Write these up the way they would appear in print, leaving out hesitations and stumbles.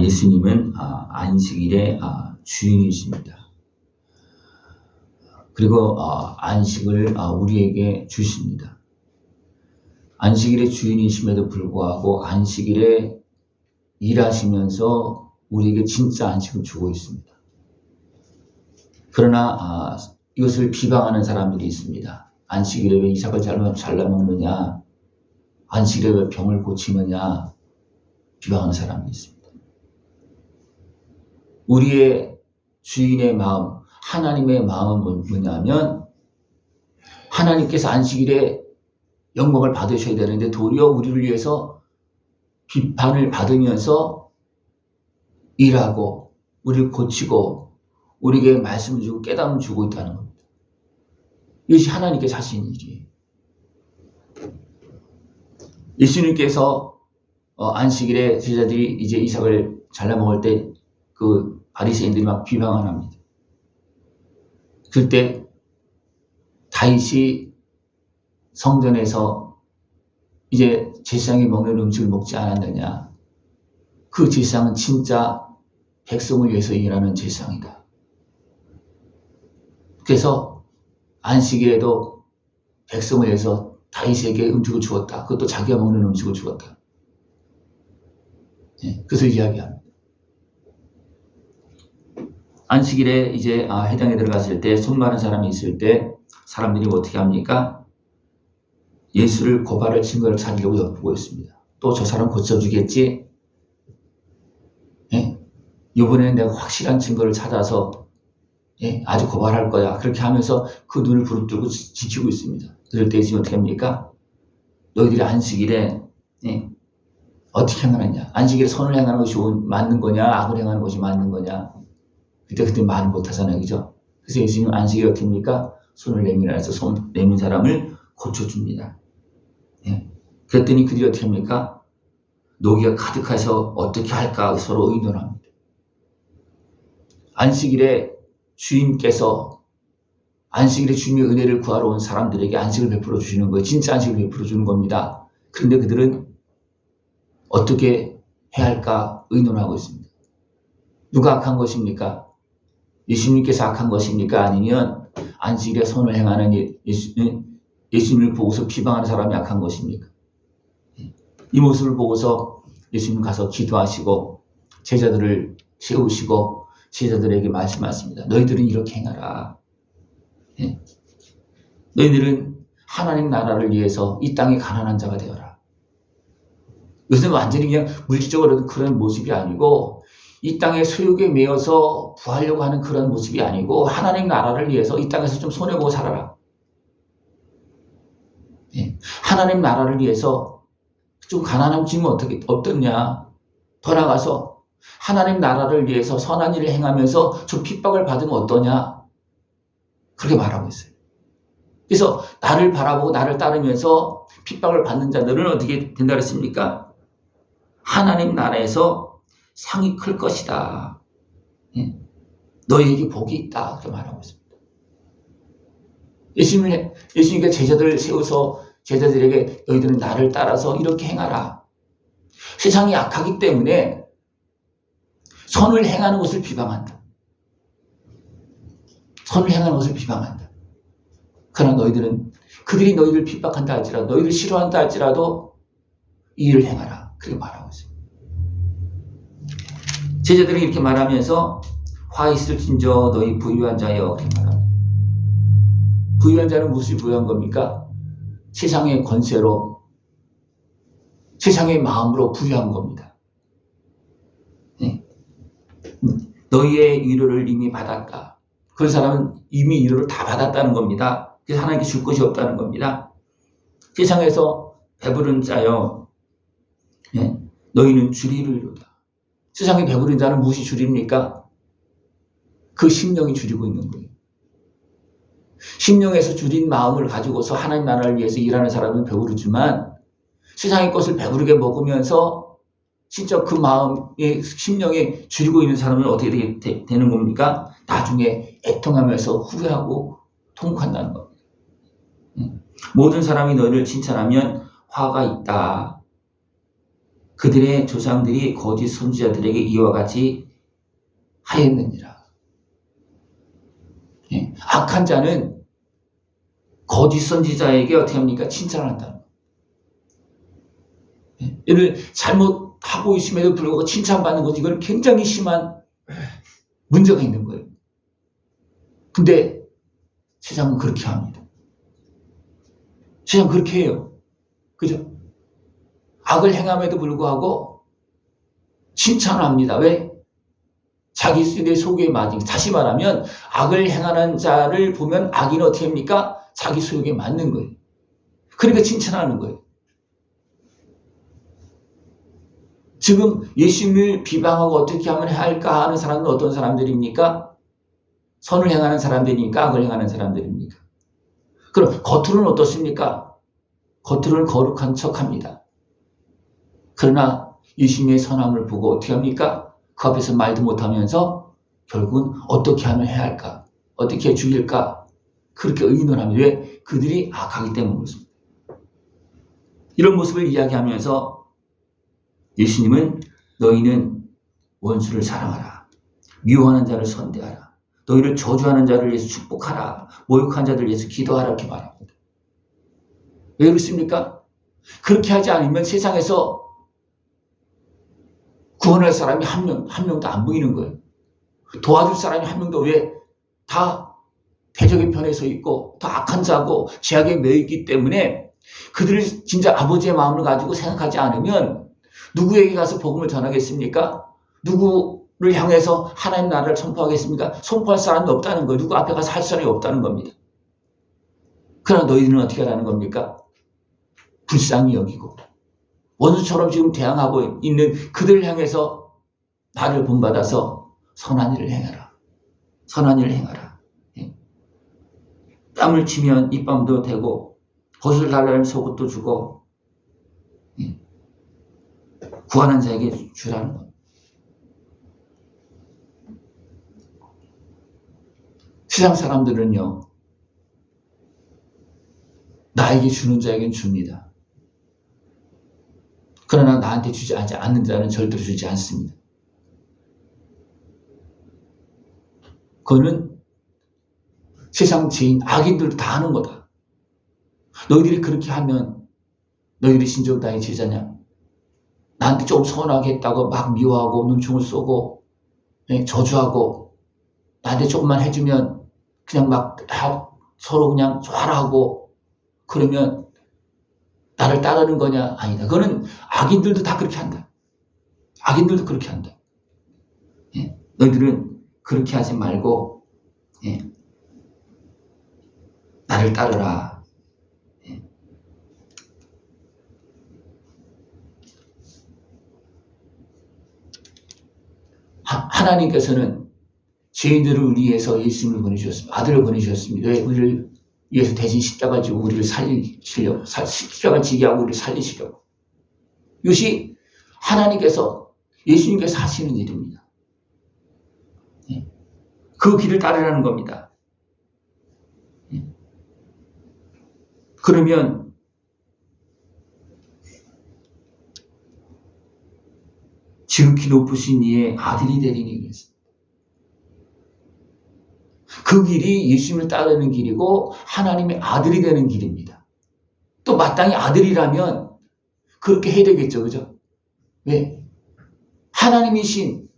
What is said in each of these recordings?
예수님은 안식일의 주인이십니다. 그리고 안식을 우리에게 주십니다. 안식일의 주인이심에도 불구하고 안식일에 일하시면서 우리에게 진짜 안식을 주고 있습니다. 그러나 이것을 비방하는 사람들이 있습니다. 안식일에 왜 이삭을 잘라 먹느냐, 안식일에 왜 병을 고치느냐 비방하는 사람이 있습니다. 우리의 주인의 마음, 하나님의 마음은 뭐냐면 하나님께서 안식일에 영광을 받으셔야 되는데 도리어 우리를 위해서 비판을 받으면서 일하고 우리를 고치고 우리에게 말씀을 주고 깨달음을 주고 있다는 겁니다. 이것이 하나님께 하신 일이에요. 예수님께서 안식일에 제자들이 이제 이삭을 잘라 먹을 때 그 바리새인들이 막 비방을 합니다. 그때 다윗이 성전에서 이제 제사장이 먹는 음식을 먹지 않았느냐. 그 제사장은 진짜 백성을 위해서 일하는 제사장이다. 그래서 안식일에도 백성을 위해서 다윗에게 음식을 주었다. 그것도 자기가 먹는 음식을 주었다. 그것을 이야기합니다. 안식일에 이제 회당에 들어갔을 때 손 마른 사람이 있을 때 사람들이 어떻게 합니까? 예수를 고발할 증거를 찾으려고 엿보고 있습니다. 또 저 사람 고쳐주겠지? 이번에는 내가 확실한 증거를 찾아서 아주 고발할 거야. 그렇게 하면서 그 눈을 부릅뜨고 지키고 있습니다. 그럴 때 지금 어떻게 합니까? 너희들이 안식일에 어떻게 행하느냐? 안식일에 선을 행하는 것이 맞는 거냐? 악을 행하는 것이 맞는 거냐? 그때 말을 못하잖아요. 그죠? 그래서 예수님은 안식일에 어떻게 합니까? 손을 내밀어 해서 손 내민 사람을 고쳐줍니다. 그랬더니 그들이 어떻게 합니까? 노기가 가득해서 어떻게 할까 서로 의논합니다. 안식일에 주인께서 안식일에 주님의 은혜를 구하러 온 사람들에게 안식을 베풀어 주시는 거예요. 진짜 안식을 베풀어 주는 겁니다. 그런데 그들은 어떻게 해야 할까 의논하고 있습니다. 누가 악한 것입니까? 예수님께서 악한 것입니까? 아니면 안식일에 선을 행하는 예수님을 보고서 비방하는 사람이 악한 것입니까? 이 모습을 보고서 예수님 가서 기도하시고 제자들을 세우시고 제자들에게 말씀하십니다. 너희들은 이렇게 행하라. 너희들은 하나님 나라를 위해서 이 땅에 가난한 자가 되어라. 이것은 완전히 그냥 물질적으로 그런 모습이 아니고 이 땅의 소욕에 매여서 구하려고 하는 그런 모습이 아니고 하나님 나라를 위해서 이 땅에서 좀 손해보고 살아라. 하나님 나라를 위해서 좀 가난함 지금 어떻냐. 더 나가서 하나님 나라를 위해서 선한 일을 행하면서 좀 핍박을 받으면 어떠냐. 그렇게 말하고 있어요. 그래서 나를 바라보고 나를 따르면서 핍박을 받는 자들은 어떻게 된다 그랬습니까? 하나님 나라에서 상이 클 것이다. 너희에게 복이 있다. 그렇게 말하고 있습니다. 예수님께 제자들을 세워서 제자들에게 너희들은 나를 따라서 이렇게 행하라. 세상이 악하기 때문에 선을 행하는 것을 비방한다. 선을 행하는 것을 비방한다. 그러나 너희들은 그들이 너희를 핍박한다 할지라도 너희를 싫어한다 할지라도 이 일을 행하라. 그렇게 말하고 있습니다. 제자들이 이렇게 말하면서 화 있을진저 너희 부유한 자여 그렇게 말합니다. 부유한 자는 무엇이 부유한 겁니까? 세상의 권세로 세상의 마음으로 부유한 겁니다. 너희의 위로를 이미 받았다. 그 사람은 이미 위로를 다 받았다는 겁니다. 그래서 하나님께 줄 것이 없다는 겁니다. 세상에서 배부른 자여 너희는 주리르리로다. 세상에 배부른 자는 무엇이 주립니까? 그 심령이 주리고 있는 거예요. 심령에서 주린 마음을 가지고서 하나님 나라를 위해서 일하는 사람은 배부르지만 세상의 것을 배부르게 먹으면서 진짜 그 마음의 심령에 주리고 있는 사람은 어떻게 되는 겁니까? 나중에 애통하면서 후회하고 통곡한다는 겁니다. 모든 사람이 너희를 칭찬하면 화가 있다. 그들의 조상들이 거짓 선지자들에게 이와 같이 하였느니라. 예, 악한 자는 거짓 선지자에게 어떻게 합니까? 칭찬을 한다. 예, 이를 잘못하고 있음에도 불구하고 칭찬받는 것이 이건 굉장히 심한 문제가 있는 거예요. 근데 세상은 그렇게 합니다. 세상은 그렇게 해요. 그죠? 악을 행함에도 불구하고 칭찬을 합니다. 왜? 자기 속에 맞은, 다시 말하면 악을 행하는 자를 보면 악인은 어떻게 합니까? 자기 소욕에 맞는 거예요. 그러니까 칭찬하는 거예요. 지금 예수님을 비방하고 어떻게 하면 해야 할까 하는 사람은 어떤 사람들입니까? 선을 행하는 사람들입니까? 악을 행하는 사람들입니까? 그럼 겉으로는 어떻습니까? 겉으로는 거룩한 척합니다. 그러나 예수님의 선함을 보고 어떻게 합니까? 그 앞에서 말도 못하면서 결국은 어떻게 하면 해야 할까? 어떻게 죽일까? 그렇게 의논합니다. 왜? 그들이 악하기 때문에 그렇습니다. 이런 모습을 이야기하면서 예수님은 너희는 원수를 사랑하라. 미워하는 자를 선대하라. 너희를 저주하는 자를 위해서 축복하라. 모욕한 자들 위해서 기도하라. 이렇게 말합니다. 왜 그렇습니까? 그렇게 하지 않으면 세상에서 구원할 사람이 한 명도 안 보이는 거예요. 도와줄 사람이 한 명도 왜? 다 대적의 편에 서 있고 다 악한 자고 죄악에 매여 있기 때문에 그들을 진짜 아버지의 마음을 가지고 생각하지 않으면 누구에게 가서 복음을 전하겠습니까? 누구를 향해서 하나님 나라를 선포하겠습니까? 선포할 사람이 없다는 거예요. 누구 앞에 가서 할 사람이 없다는 겁니다. 그러나 너희들은 어떻게 하라는 겁니까? 불쌍히 여기고 원수처럼 지금 대항하고 있는 그들을 향해서 나를 본받아서 선한 일을 행하라. 선한 일을 행하라. 예. 땀을 치면 입밤도 되고 벗을 달라면 속옷도 주고 예. 구하는 자에게 주라는 것. 세상 사람들은요. 나에게 주는 자에게는 줍니다. 그러나 나한테 주지 않는 자는 절대로 주지 않습니다. 그거는 세상 죄인, 악인들도 다 하는 거다. 너희들이 그렇게 하면 너희들이 진정 나의 제자냐? 나한테 좀 서운하게 했다고 막 미워하고 눈총을 쏘고 저주하고 나한테 조금만 해주면 그냥 막 서로 그냥 좋아라 하고 그러면 나를 따르는 거냐? 아니다. 그거는 악인들도 다 그렇게 한다. 악인들도 그렇게 한다. 예? 너희들은 그렇게 하지 말고 예? 나를 따르라. 예? 하나님께서는 죄인들을 위해서 예수님을 보내주셨습니다. 아들을 보내주셨습니다. 왜? 우리를 위해서 대신 십자가를 지고 우리를 살리시려고, 십자가를 지게 하고 우리를 살리시려고. 이것이 하나님께서, 예수님께서 하시는 일입니다. 그 길을 따르라는 겁니다. 그러면 지극히 높으신 이의 아들이 되리니 그랬습니다. 그 길이 예수님을 따르는 길이고 하나님의 아들이 되는 길입니다. 또 마땅히 아들이라면 그렇게 해야 되겠죠. 그죠? 왜? 하나님이신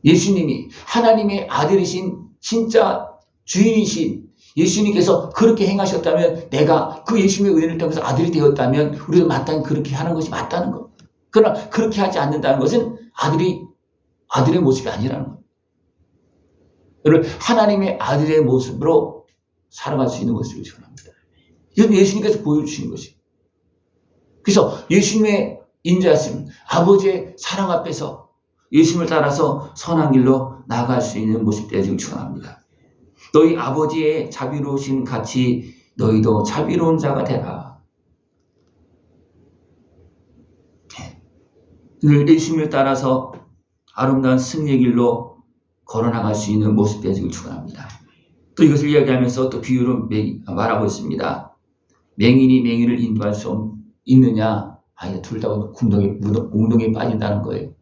예수님이 하나님의 아들이신 진짜 주인이신 예수님께서 그렇게 행하셨다면 내가 그 예수님의 은혜를 통해서 아들이 되었다면 우리도 마땅히 그렇게 하는 것이 맞다는 것. 그러나 그렇게 하지 않는다는 것은 아들의 모습이 아니라는 것. 여러분, 하나님의 아들의 모습으로 살아갈 수 있는 것을 전합니다. 이건 예수님께서 보여주시는 것이에요. 그래서 예수님의 인자심, 아버지의 사랑 앞에서 예수님을 따라서 선한 길로 나아갈 수 있는 모습 되기를 축원합니다. 너희 아버지의 자비로우신 같이 너희도 자비로운 자가 되라. 예수님을 따라서 아름다운 승리의 길로 걸어나갈 수 있는 모습 되기를 축원합니다. 또 이것을 이야기하면서 또 비유로 말하고 있습니다. 맹인이 맹인을 인도할 수 있느냐? 아니, 둘 다 웅덩이에 빠진다는 거예요.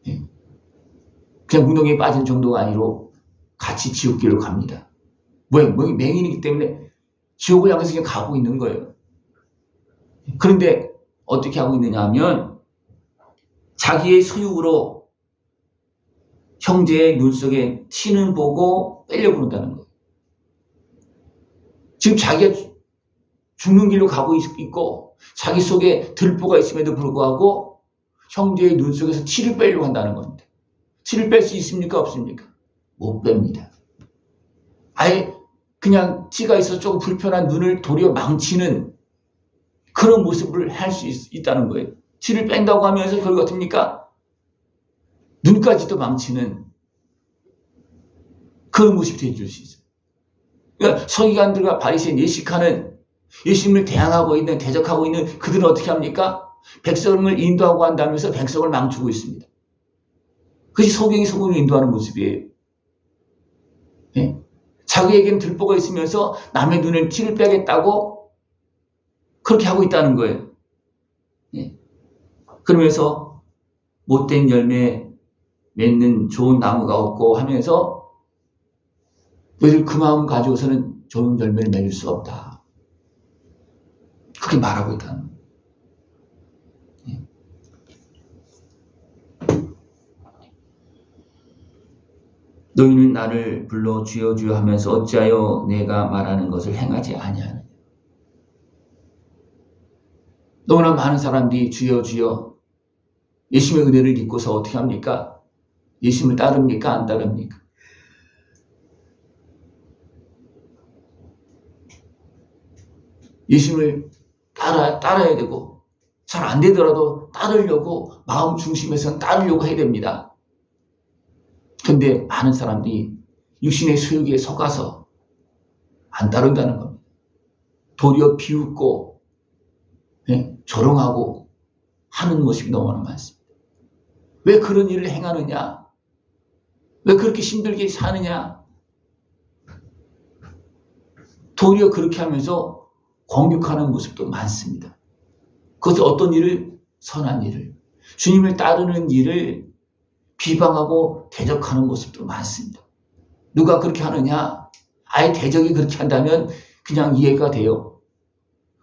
예. 그냥 웅덩이에 빠진 정도가 아니로 같이 지옥길로 갑니다. 맹인이기 때문에 지옥을 향해서 그냥 가고 있는 거예요. 그런데 어떻게 하고 있느냐 하면 자기의 소유로 형제의 눈 속에 티는 보고 빼려부른다는 거예요. 지금 자기가 죽는 길로 가고 있고 자기 속에 들보가 있음에도 불구하고 형제의 눈 속에서 티를 빼려고 한다는 건데, 티를 뺄 수 있습니까? 없습니까? 못 뺍니다. 아예 그냥 티가 있어서 조금 불편한 눈을 도리어 망치는 그런 모습을 할 수 있다는 거예요. 티를 뺀다고 하면서 그걸 어떻습니까? 눈까지도 망치는 그런 모습이 되어줄 수 있어요. 그러니까 서기관들과 바리새인 예식하는 예수님을 대적하고 있는 그들은 어떻게 합니까? 백성을 인도하고 한다면서 백성을 망치고 있습니다. 그것이 소경이 인도하는 모습이에요. 예? 자기에게는 들보가 있으면서 남의 눈에 티를 빼겠다고 그렇게 하고 있다는 거예요. 예? 그러면서 못된 열매 맺는 좋은 나무가 없고 하면서 너희들 그 마음 가지고서는 좋은 열매를 맺을 수 없다. 그렇게 말하고 있다는 거예요. 예. 너희는 나를 불러 주여 주여 하면서 어찌하여 내가 말하는 것을 행하지 아니하느냐. 너무나 많은 사람들이 주여 주여 예수님의 은혜를 믿고서 어떻게 합니까? 예수님을 따릅니까? 안 따릅니까? 예수님을 따라야 되고 잘 안 되더라도 따르려고 마음 중심에서는 따르려고 해야 됩니다. 그런데 많은 사람들이 육신의 소욕에 속아서 안 따른다는 겁니다. 도리어 비웃고 조롱하고 하는 모습이 너무나 많습니다. 왜 그런 일을 행하느냐? 왜 그렇게 힘들게 사느냐? 도리어 그렇게 하면서 공격하는 모습도 많습니다. 그것은 어떤 일을? 선한 일을, 주님을 따르는 일을 비방하고 대적하는 모습도 많습니다. 누가 그렇게 하느냐? 아예 대적이 그렇게 한다면 그냥 이해가 돼요.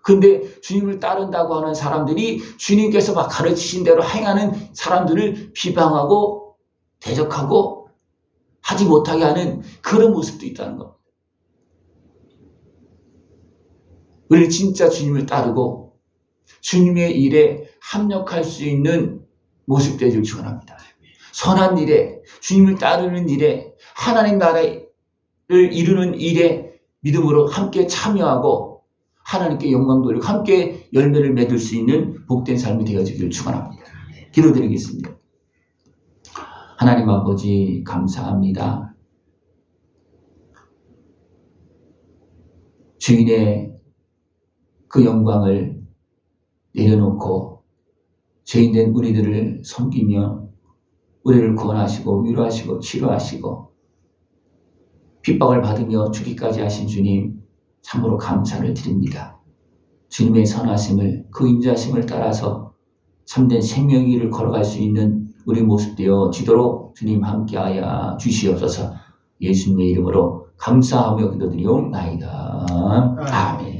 그런데 주님을 따른다고 하는 사람들이 주님께서 막 가르치신 대로 행하는 사람들을 비방하고 대적하고 하지 못하게 하는 그런 모습도 있다는 겁니다. 우리 진짜 주님을 따르고 주님의 일에 합력할 수 있는 모습 되길 축원합니다. 선한 일에, 주님을 따르는 일에, 하나님 나라를 이루는 일에 믿음으로 함께 참여하고 하나님께 영광 돌리고 함께 열매를 맺을 수 있는 복된 삶이 되어지길 축원합니다. 기도드리겠습니다. 하나님 아버지 감사합니다. 주인의 그 영광을 내려놓고 죄인된 우리들을 섬기며 우리를 구원하시고 위로하시고 치료하시고 핍박을 받으며 죽기까지 하신 주님 참으로 감사를 드립니다. 주님의 선하심을 그 인자심을 따라서 참된 생명의 길을 걸어갈 수 있는 우리 모습 되어지도록 주님 함께하여 주시옵소서. 예수님의 이름으로 감사하며 기도드리옵나이다. 아멘.